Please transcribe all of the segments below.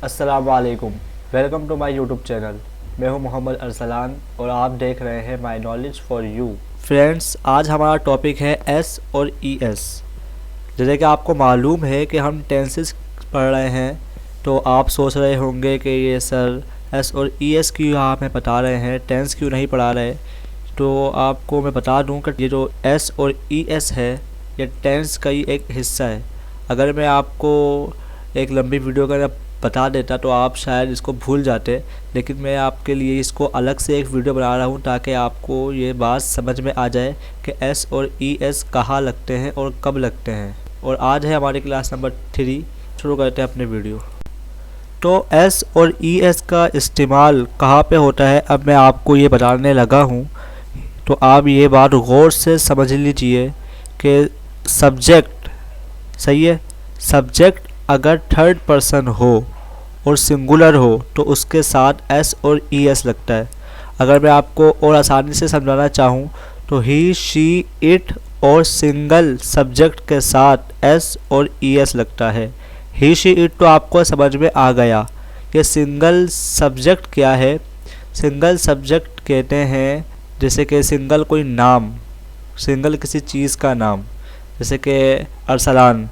अस्सलामुअलैकुम, welcome to my YouTube channel. मैं हूं मोहम्मद अरसलान और आप देख रहे हैं my knowledge for you. Friends, आज हमारा टॉपिक है एस और ई एस। जैसे कि आपको मालूम है कि हम टेंसेस पढ़ रहे हैं, तो आप सोच रहे होंगे कि ये सर एस और ई एस क्यों यहाँ हमें बता रहे हैं, टेंस क्यों नहीं पढ़ा रहे। तो आपको मैं बता दूं कि ये जो एस और ई एस है, ये टेंस का ही एक हिस्सा है। अगर मैं आपको एक लंबी वीडियो का बता देता तो आप शायद इसको भूल जाते, लेकिन मैं आपके लिए इसको अलग से एक वीडियो बना रहा हूँ ताकि आपको ये बात समझ में आ जाए कि एस और ई एस कहाँ लगते हैं और कब लगते हैं। और आज है हमारी क्लास नंबर 3। शुरू करते हैं अपने वीडियो। तो एस और ई एस का इस्तेमाल कहाँ पे होता है, अब मैं आपको ये बताने लगा हूँ। तो आप ये बात गौर से समझ लीजिए कि सब्जेक्ट, सही है, सब्जेक्ट अगर थर्ड पर्सन हो और सिंगुलर हो तो उसके साथ एस और ई एस लगता है। अगर मैं आपको और आसानी से समझाना चाहूँ तो ही, शी, इट और सिंगल सब्जेक्ट के साथ एस और ई एस लगता है। ही, शी, इट तो आपको समझ में आ गया। ये सिंगल सब्जेक्ट क्या है? सिंगल सब्जेक्ट कहते हैं जैसे कि सिंगल कोई नाम, सिंगल किसी चीज़ का नाम, जैसे कि अरसलान,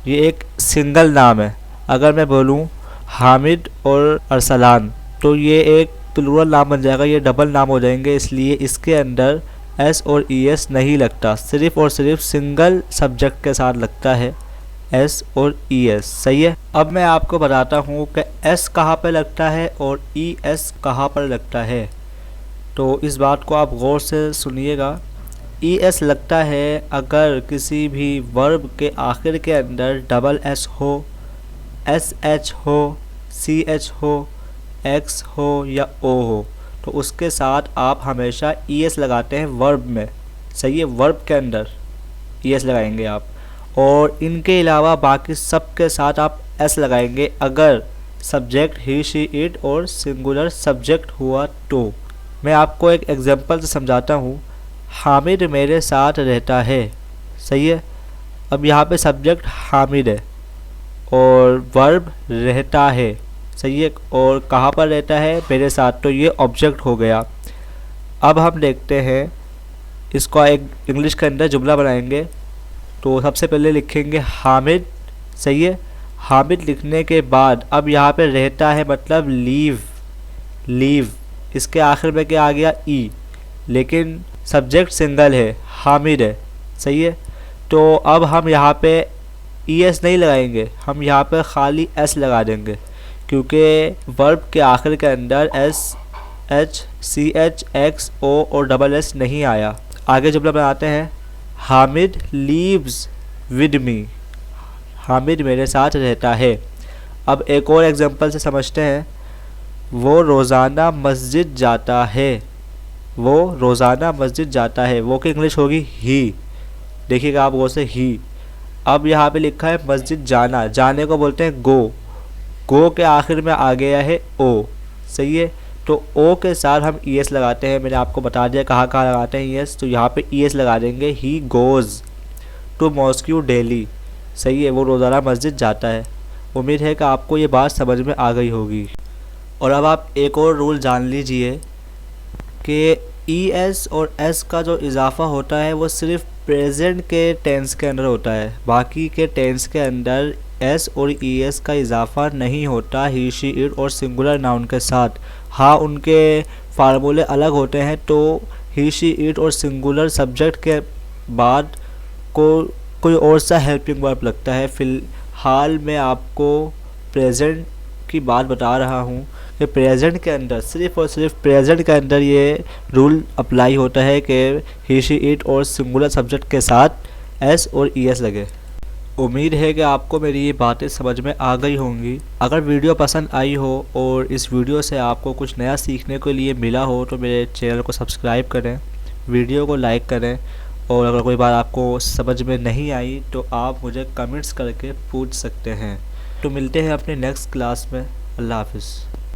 ये एक सिंगल नाम है। अगर मैं बोलूँ हामिद और अरसलान तो ये एक प्लूरल नाम बन जाएगा, ये डबल नाम हो जाएंगे, इसलिए इसके अंदर एस और ई एस नहीं लगता। सिर्फ़ और सिर्फ सिंगल सब्जेक्ट के साथ लगता है एस और ई एस, सही है। अब मैं आपको बताता हूँ कि एस कहाँ पर लगता है और ई एस कहाँ पर लगता है। तो इस बात को आप गौर से सुनिएगा। ई एस लगता है अगर किसी भी वर्ब के आखिर के अंदर डबल एस हो, एस एच हो, सी एच हो, एक्स हो या ओ हो, तो उसके साथ आप हमेशा ई एस लगाते हैं वर्ब में, सही है। वर्ब के अंदर ई एस लगाएंगे आप, और इनके अलावा बाकी सब के साथ आप एस लगाएंगे अगर सब्जेक्ट ही, शी, इट और सिंगुलर सब्जेक्ट हुआ तो। मैं आपको एक एग्जांपल से समझाता हूँ। हामिद मेरे साथ रहता है, सही है। अब यहाँ पे सब्जेक्ट हामिद है और वर्ब रहता है, सही है, और कहाँ पर रहता है? मेरे साथ, तो ये ऑब्जेक्ट हो गया। अब हम देखते हैं इसका एक इंग्लिश के अंदर जुमला बनाएंगे। तो सबसे पहले लिखेंगे हामिद, सही है। हामिद लिखने के बाद अब यहाँ पे रहता है मतलब लीव, लीव, इसके आखिर में क्या आ गया? ई, लेकिन सब्जेक्ट सिंगल है, हामिद है, सही है। तो अब हम यहाँ पे ई एस नहीं लगाएंगे, हम यहाँ पे खाली एस लगा देंगे, क्योंकि वर्ब के आखिर के अंदर S, H, C H, X, O और डबल एस नहीं आया। आगे जुमला बनाते हैं। Hamid leaves with me, Hamid मेरे साथ रहता है। अब एक और एग्जांपल से समझते हैं। वो रोज़ाना मस्जिद जाता है, वो रोज़ाना मस्जिद जाता है, वो की इंग्लिश होगी ही, देखिएगा आप वो से ही। अब यहाँ पे लिखा है मस्जिद जाना, जाने को बोलते हैं गो, गो के आखिर में आ गया है ओ, सही है। तो ओ के साथ हम ई एस लगाते हैं। मैंने आपको बता दिया कहाँ कहाँ लगाते हैं ई एस, तो यहाँ पे ई एस लगा देंगे। He goes to mosque daily, सही है, वो रोज़ाना मस्जिद जाता है। उम्मीद है कि आपको ये बात समझ में आ गई होगी। और अब आप एक और रूल जान लीजिए कि ई एस और एस का जो इजाफ़ा होता है वो सिर्फ प्रेजेंट के टेंस के अंदर होता है, बाकी के टेंस के अंदर एस और ई एस का इजाफ़ा नहीं होता ही, शी, इट और सिंगुलर नाउन के साथ। हाँ, उनके फार्मूले अलग होते हैं। तो ही, शी, इट और सिंगुलर सब्जेक्ट के बाद को कोई और सा हेल्पिंग वर्ब लगता है। फ़िलहाल मैं आपको प्रेजेंट की बात बता रहा हूँ कि प्रेजेंट के अंदर, सिर्फ़ और सिर्फ प्रेजेंट के अंदर ये रूल अप्लाई होता है कि ही, शी, इट और सिंगुलर सब्जेक्ट के साथ एस और ई एस लगे। उम्मीद है कि आपको मेरी ये बातें समझ में आ गई होंगी। अगर वीडियो पसंद आई हो और इस वीडियो से आपको कुछ नया सीखने के लिए मिला हो तो मेरे चैनल को सब्सक्राइब करें, वीडियो को लाइक करें, और अगर कोई बात आपको समझ में नहीं आई तो आप मुझे कमेंट्स करके पूछ सकते हैं। तो मिलते हैं अपने नेक्स्ट क्लास में। अल्लाह हाफ़िज़।